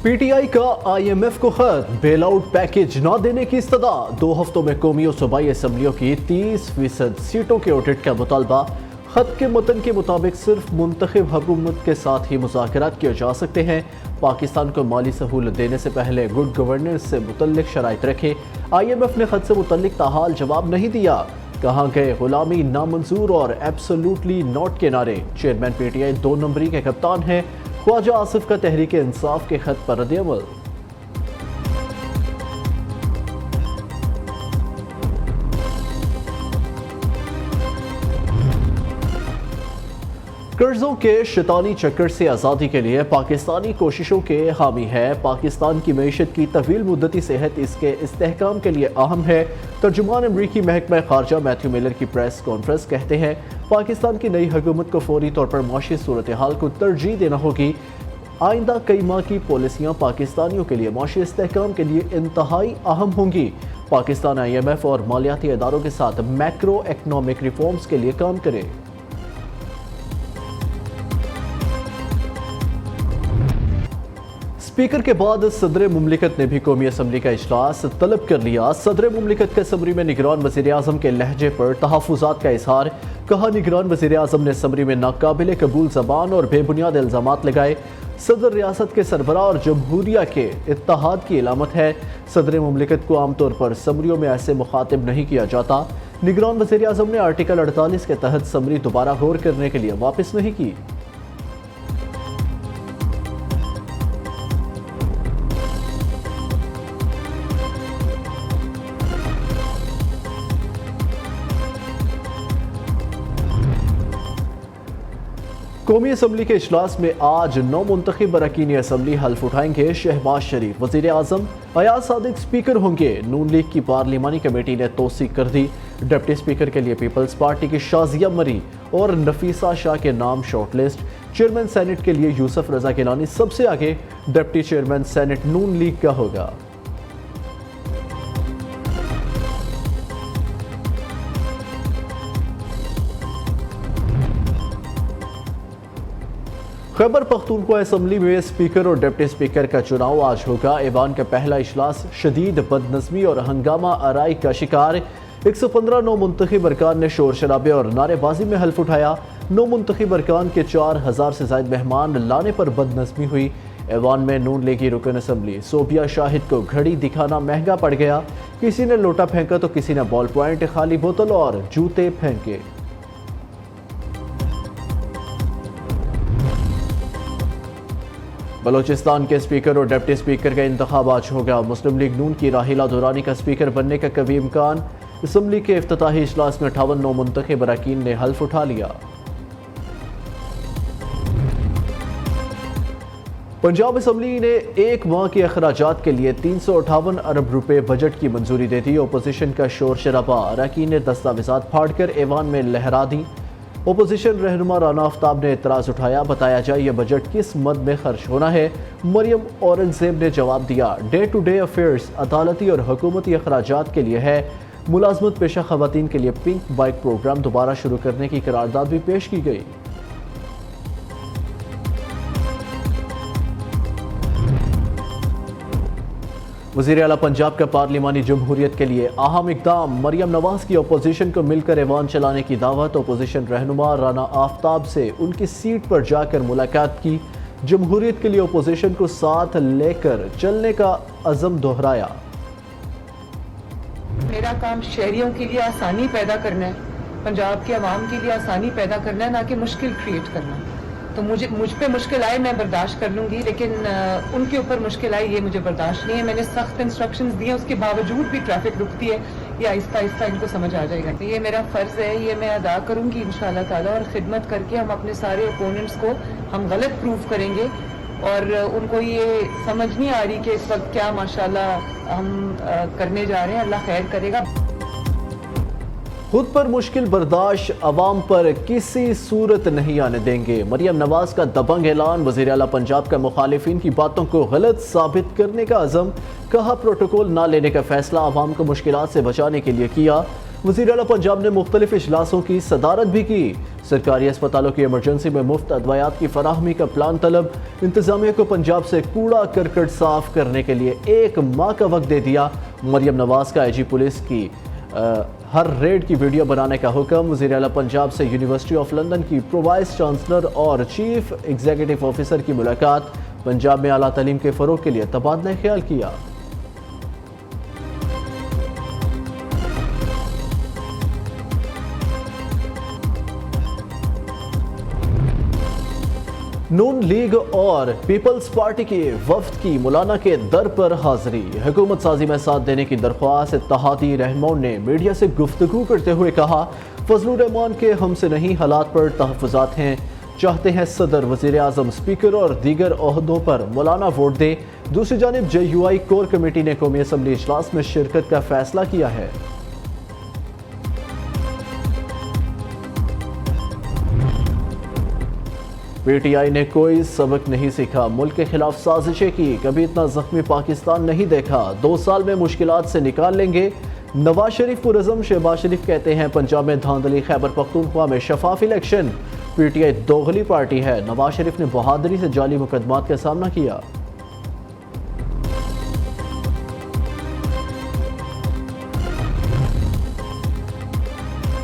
P T I का IMF को खत, बेल आउट पैकेज न देने की इस्तदा। 2 हफ्तों में कौमी और सूबाई असम्बलियों की 30% सीटों के ऑडिट का मुतालबा। खत के मतन के मुताबिक सिर्फ मुंतखब हुकूमत के साथ ही मुज़ाकरात किए जा सकते हैं। पाकिस्तान को माली सहूलत देने से पहले गुड गवर्नेंस से मुतल्लिक शराइत रखे। IMF ने खत से मुतल्लिक ताहाल जवाब नहीं दिया। कहाँ गए गुलामी, नामंजूर और एब्सोल्युटली नॉट के नारे। चेयरमैन PTI 2 नंबरी के कप्तान हैं। ख्वाजा आसिफ का तहरीक इंसाफ के खत पर रद्द-ए-अमल। कर्जों के शैतानी चक्कर से आज़ादी के लिए पाकिस्तानी कोशिशों के हामी है। पाकिस्तान की मईशत की तवील मुद्दती सेहत इसके इस्तेहकाम के लिए अहम है। तर्जुमान अमरीकी महकमा खारजा मैथ्यू मिलर की प्रेस कॉन्फ्रेंस कहते हैं, पाकिस्तान की नई हुकूमत को फौरी तौर पर माशी सूरत हाल को तरजीह देना होगी। आइंदा कई माह की पॉलिसियाँ पाकिस्तानियों के लिए माशी इस्तेहकाम के लिए इंतहाई अहम होंगी। पाकिस्तान IMF और मालियाती इदारों के साथ मैक्रो इकनॉमिक रिफॉर्म्स के लिए काम करे। स्पीकर के बाद सदर मुमलिकत ने भी कौमी असम्बली का इजलास तलब कर लिया। सदर मुमलिकत के असम्बली में निगरान वज़ीर आज़म के लहजे पर तहफ़्फ़ुज़ात का इजहार। कहा, निगरान वज़ीर आज़म ने असम्बली में नाकाबिल कबूल ज़बान और बेबुनियाद इल्ज़ामात लगाए। सदर रियासत के सरबराह और जमहूरिया के इत्तेहाद की इलामत है। सदर मुमलिकत को आमतौर पर समरियों में ऐसे मुखातिब नहीं किया जाता। निगरान वज़ीर आज़म ने आर्टिकल 48 के तहत समरी दोबारा गौर करने के लिए वापस नहीं की। कौमी असम्बली के इजलास में आज 9 मुंतखब अरकान असम्बली हल्फ उठाएंगे। शहबाज शरीफ वज़ीर आज़म, अयाज सादिक स्पीकर होंगे। नून लीग की पार्लिमानी कमेटी ने तौसीक कर दी। डिप्टी स्पीकर के लिए पीपल्स पार्टी की शाजिया मरी और नफीसा शाह के नाम शॉर्ट लिस्ट। चेयरमैन सेनेट के लिए यूसुफ रजा गिलानी सबसे आगे। डिप्टी चेयरमैन सेनेट नून लीग का होगा। खैबर पख्तूनख्वा असम्बली में स्पीकर और डिप्टी स्पीकर का चुनाव आज होगा। ऐवान का पहला इजलास शदीद बदनज़मी और हंगामा आराई का शिकार। 115 नौ मुंतखब अरकान ने शोर शराबे और नारेबाजी में हल्फ उठाया। 9 मुंतखब अरकान के 4000 से ज़ायद मेहमान लाने पर बदनज़मी हुई। ऐवान में नून लीगी रुकन असम्बली सोबिया शाहिद को घड़ी दिखाना महंगा पड़ गया। किसी ने लोटा फेंका तो किसी ने बॉल पॉइंट, खाली बोतल और जूते फेंके। बलोचिस्तान के स्पीकर और डिप्टी स्पीकर का इंतखाब आज होगा। मुस्लिम लीग नून की राहिला दुरानी का स्पीकर बनने का कभी इम्कान। असम्बली के इफ्तिताही इजलास में 58 नौ मुंतखब अरकान ने हल्फ उठा लिया। पंजाब असम्बली ने 1 माह के अखराजात के लिए 358 अरब रुपए बजट की मंजूरी दे दी। अपोजिशन का शोर शराबा, अरकान ने दस्तावेजात फाड़कर ऐवान में लहरा दी। अपोजिशन रहनुमा राना आफ्ताब ने एतराज़ उठाया। बताया जाए यह बजट किस मद में खर्च होना है। मरियम औरंगजेब ने जवाब दिया, डे टू डे अफेयर्स अदालती और हुकूमती अखराजात के लिए है। मुलाजमत पेशा खवातीन के लिए पिंक बाइक प्रोग्राम दोबारा शुरू करने की करारदाद भी पेश की गई। वज़ीर आला पंजाब का पार्लिमानी जमहूरियत के लिए अहम इक़दाम। मरियम नवाज की अपोजिशन को मिलकर ऐवान चलाने की दावत। अपोजिशन रहनुमा राना आफ्ताब से उनकी सीट पर जाकर मुलाकात की। जमहूरियत के लिए अपोजिशन को साथ लेकर चलने का अज़म दोहराया। मेरा काम शहरियों के लिए आसानी पैदा करना है, पंजाब के अवाम के लिए आसानी पैदा करना है, ना कि मुश्किल क्रिएट करना। तो मुझ पे मुश्किल आए मैं बर्दाश्त कर लूँगी, लेकिन उनके ऊपर मुश्किल आए ये मुझे बर्दाश्त नहीं है। मैंने सख्त इंस्ट्रक्शंस दिए, उसके बावजूद भी ट्रैफिक रुकती है, ये आहिस्ता आहिस्ता इनको समझ आ जाएगा। तो ये मेरा फ़र्ज़ है, ये मैं अदा करूँगी इंशाअल्लाह ताला। और ख़िदमत करके हम अपने सारे ओपोनेंट्स को हम गलत प्रूव करेंगे। और उनको ये समझ नहीं आ रही कि इस वक्त क्या माशाल्लाह हम करने जा रहे हैं। अल्लाह खैर करेगा। खुद पर मुश्किल बर्दाश्त, अवाम पर किसी सूरत नहीं आने देंगे। मरियम नवाज का दबंग ऐलान। वज़ीर आला पंजाब का मुखालिफिन की बातों को गलत साबित करने का अज़म। कहा, प्रोटोकॉल ना लेने का फैसला अवाम को मुश्किलात से बचाने के लिए किया। वज़ीर आला पंजाब ने मुख्तलिफ इजलासों की सदारत भी की। सरकारी अस्पतालों की एमरजेंसी में मुफ्त अदवायात की फराहमी का प्लान तलब। इंतजामिया को पंजाब से कूड़ा करकट साफ करने के लिए 1 माह का वक्त दे दिया। मरियम नवाज का IG पुलिस की हर रेड की वीडियो बनाने का हुक्म। वज़ीर आला पंजाब से यूनिवर्सिटी ऑफ लंदन की प्रो वाइस चांसलर और चीफ एग्जीक्यूटिव ऑफिसर की मुलाकात। पंजाब में आला तालीम के फ़रोग के लिए तबादला ख्याल किया। नून लीग और पीपल्स पार्टी के वफ्द की मौलाना के दर पर हाजिरी। हुकूमत साजी में साथ देने की दरख्वास्त इत्तेहादी रहनुमाओं ने मीडिया से गुफ्तगू करते हुए कहा, फजलुर रहमान के हमसे नहीं हालात पर तहफ़्फ़ुज़ात हैं। चाहते हैं सदर, वज़ीर आज़म, स्पीकर और दीगर ओहदों पर मौलाना वोट दे। दूसरी जानिब JUI कोर कमेटी ने कौमी असम्बली इजलास में शिरकत का फैसला किया है। PTI ने कोई सबक नहीं सीखा, मुल्क के खिलाफ साजिशें की, कभी इतना जख्मी पाकिस्तान नहीं देखा, 2 साल में मुश्किलात से निकाल लेंगे। नवाज शरीफ पुरज़म। शहबाज शरीफ कहते हैं पंजाब में धांधली, खैबर पख्तूनख्वा में शफाफ इलेक्शन। PTI दोगली पार्टी है। नवाज शरीफ ने बहादुरी से जाली मुकदमात का सामना किया।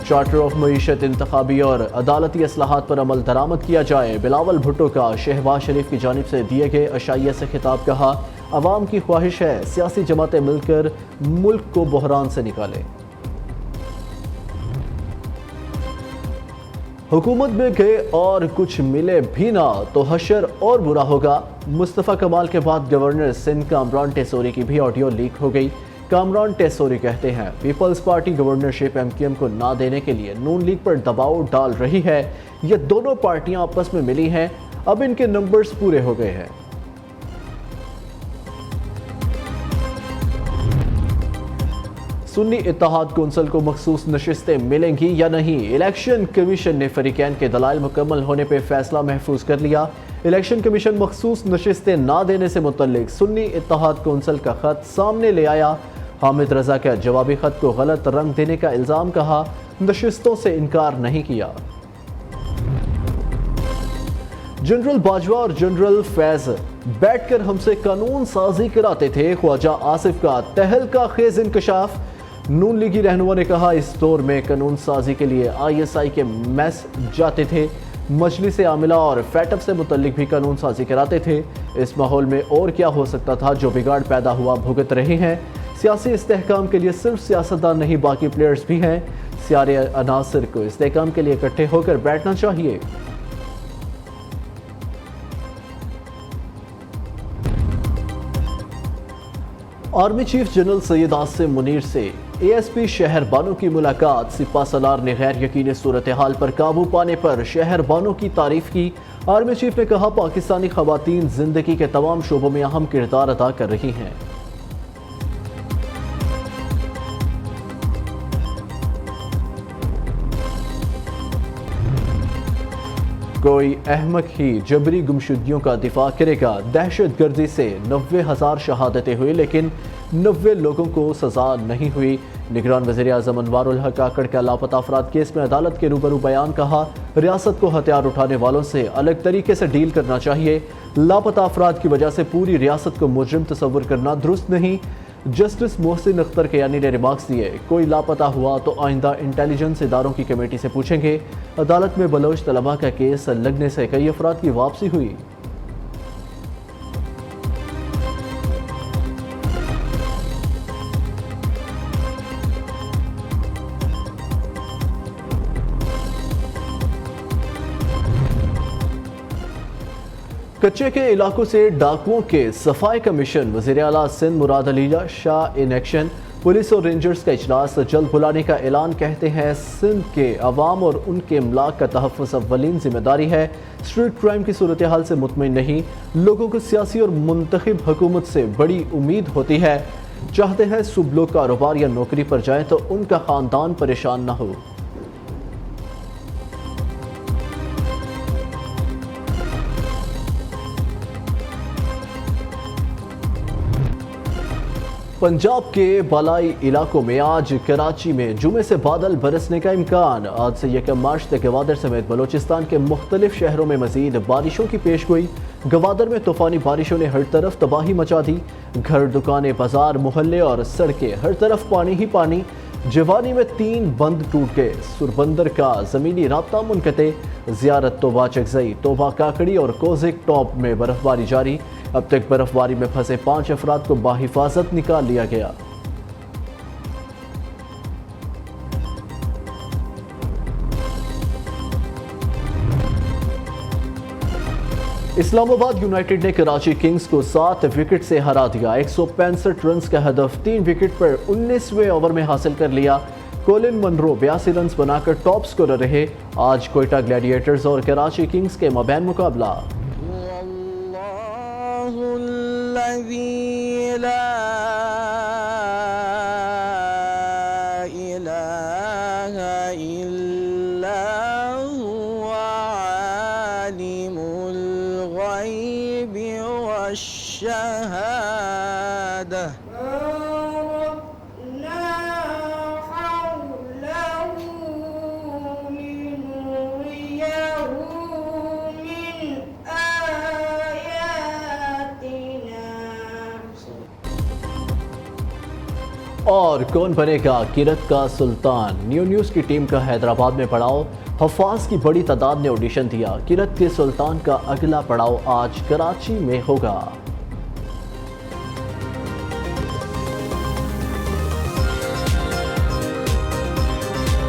चार्टर ऑफ मईशत, इंतखाबी और अदालती असलाहात पर अमल दरामद किया जाए। बिलावल भुट्टो का शहबाज शरीफ की जानिब से दिए गए अशाइया से खिताब। कहा, अवाम की ख्वाहिश है सियासी जमातें मिलकर मुल्क को बहरान से निकालें। हुकूमत में गए और कुछ मिले भी ना तो हशर और बुरा होगा। मुस्तफ़ा कमाल के बाद गवर्नर सिंध कामरान टेसोरी की भी ऑडियो लीक हो गई। कामरान टेसोरी कहते हैं पीपल्स पार्टी गवर्नरशिप MQM को ना देने के लिए नून लीग पर दबाव डाल रही है। ये दोनों पार्टियां आपस में मिली हैं, अब इनके नंबर्स पूरे हो गए हैं। सुन्नी इत्तेहाद कौंसिल को मखसूस नशिस्तें मिलेंगी या नहीं। इलेक्शन कमीशन ने फरीकैन के दलाइल मुकम्मल होने पर फैसला महफूज कर लिया। इलेक्शन कमीशन मखसूस नशिस्तें ना देने से मुतल्लिक सुन्नी इत्तेहाद कौंसिल का खत सामने ले आया। हामिद रजा का जवाबी खत को गलत रंग देने का इल्ज़ाम। कहा, नशिस्तों से इनकार नहीं किया। जनरल बाजवा और जनरल फैज बैठकर हमसे कानून साजी कराते थे। ख्वाजा आसिफ का तहलका खेज इंकशाफ। नून लीगी रहनुमा ने कहा, इस दौर में कानून साजी के लिए ISI के मैस जाते थे, मजलिस आमिला और फैटअप से मुतल्लिक भी कानून साजी कराते थे। इस माहौल में और क्या हो सकता था। जो बिगाड़ पैदा हुआ भुगत रहे हैं। सियासी इस्तेहकाम के लिए सिर्फ सियासतदान नहीं, बाकी प्लेयर्स भी हैं। सारे अनासर को इस्तेहकाम के लिए इकट्ठे होकर बैठना चाहिए। Army chief general Syed Asim Munir से ASP शहर बानो की मुलाकात। सिपा सलार ने गैर यकीनी सूरत हाल पर काबू पाने पर शहर बानो की तारीफ की। आर्मी चीफ ने कहा, पाकिस्तानी खवातीन जिंदगी के तमाम शोबों में अहम किरदार अदा कर रही हैं। कोई अहमक ही जबरी गुमशुदगियों का दिफा करेगा। दहशत गर्दी से 90,000 शहादतें हुई लेकिन 90 लोगों को सजा नहीं हुई। निगरान वज़ीर आज़म अनवारुल हक काकड़ का लापता अफराद केस में अदालत के रूबरू बयान। कहा, रियासत को हथियार उठाने वालों से अलग तरीके से डील करना चाहिए। लापता अफराद की वजह से पूरी रियासत को मुजरिम तस्वुर करना दुरुस्त नहीं। जस्टिस मोहसिन अख्तर कयानी ने रिमार्क्स दिए, कोई लापता हुआ तो आइंदा इंटेलिजेंस इदारों की कमेटी से पूछेंगे। अदालत में बलोच तलबा का केस लगने से कई अफराद की वापसी हुई। कच्चे के इलाकों से डाकुओं के सफाई का मिशन। वज़ीर आला Sindh Murad Ali Shah in action. Police और रेंजर्स का इजलास जल्द बुलाने का ऐलान। कहते हैं सिंध के अवाम और उनके अमलाक का तहफ़्फ़ुज़ अव्वलीन जिम्मेदारी है। स्ट्रीट क्राइम की सूरत हाल से मुतमईन नहीं। लोगों को सियासी और मुंतखब हुकूमत से बड़ी उम्मीद होती है। चाहते हैं सुब लोग कारोबार या नौकरी पर जाएं तो उनका ख़ानदान परेशान न हो। पंजाब के बालाई इलाकों में आज कराची में जुमे से बादल बरसने का इम्कान। आज से 1 मार्च तक गवादर समेत बलूचिस्तान के मुख्तलिफ शहरों में मजीद बारिशों की पेशगोई। गवादर में तूफानी बारिशों ने हर तरफ तबाही मचा दी। घर, दुकानें, बाजार, मोहल्ले और सड़कें, हर तरफ पानी ही पानी। जवानी में 3 बंद टूट गए। सुरबंदर का ज़मीनी राब्ता मुनक़ते। ज़ियारत तोबा चकजई, तोबा काकड़ी और कोज़िक टॉप में बर्फबारी जारी। अब तक बर्फबारी में फंसे 5 अफराद को बाहिफाजत निकाल लिया गया। इस्लामाबाद यूनाइटेड ने कराची किंग्स को 7 विकेट से हरा दिया। 165 रन का हदफ 3 विकेट पर 19वें ओवर में हासिल कर लिया। कोलिन मनरो 82 रन बनाकर टॉप स्कोरर रहे। आज कोयटा ग्लैडिएटर्स और कराची किंग्स के मबैन मुकाबला। और कौन बनेगा किरत का सुल्तान? न्यूज़ की टीम का हैदराबाद में पड़ाव। हफ़ाज की बड़ी तादाद ने ऑडिशन दिया। किरत के सुल्तान का अगला पड़ाव आज कराची में होगा।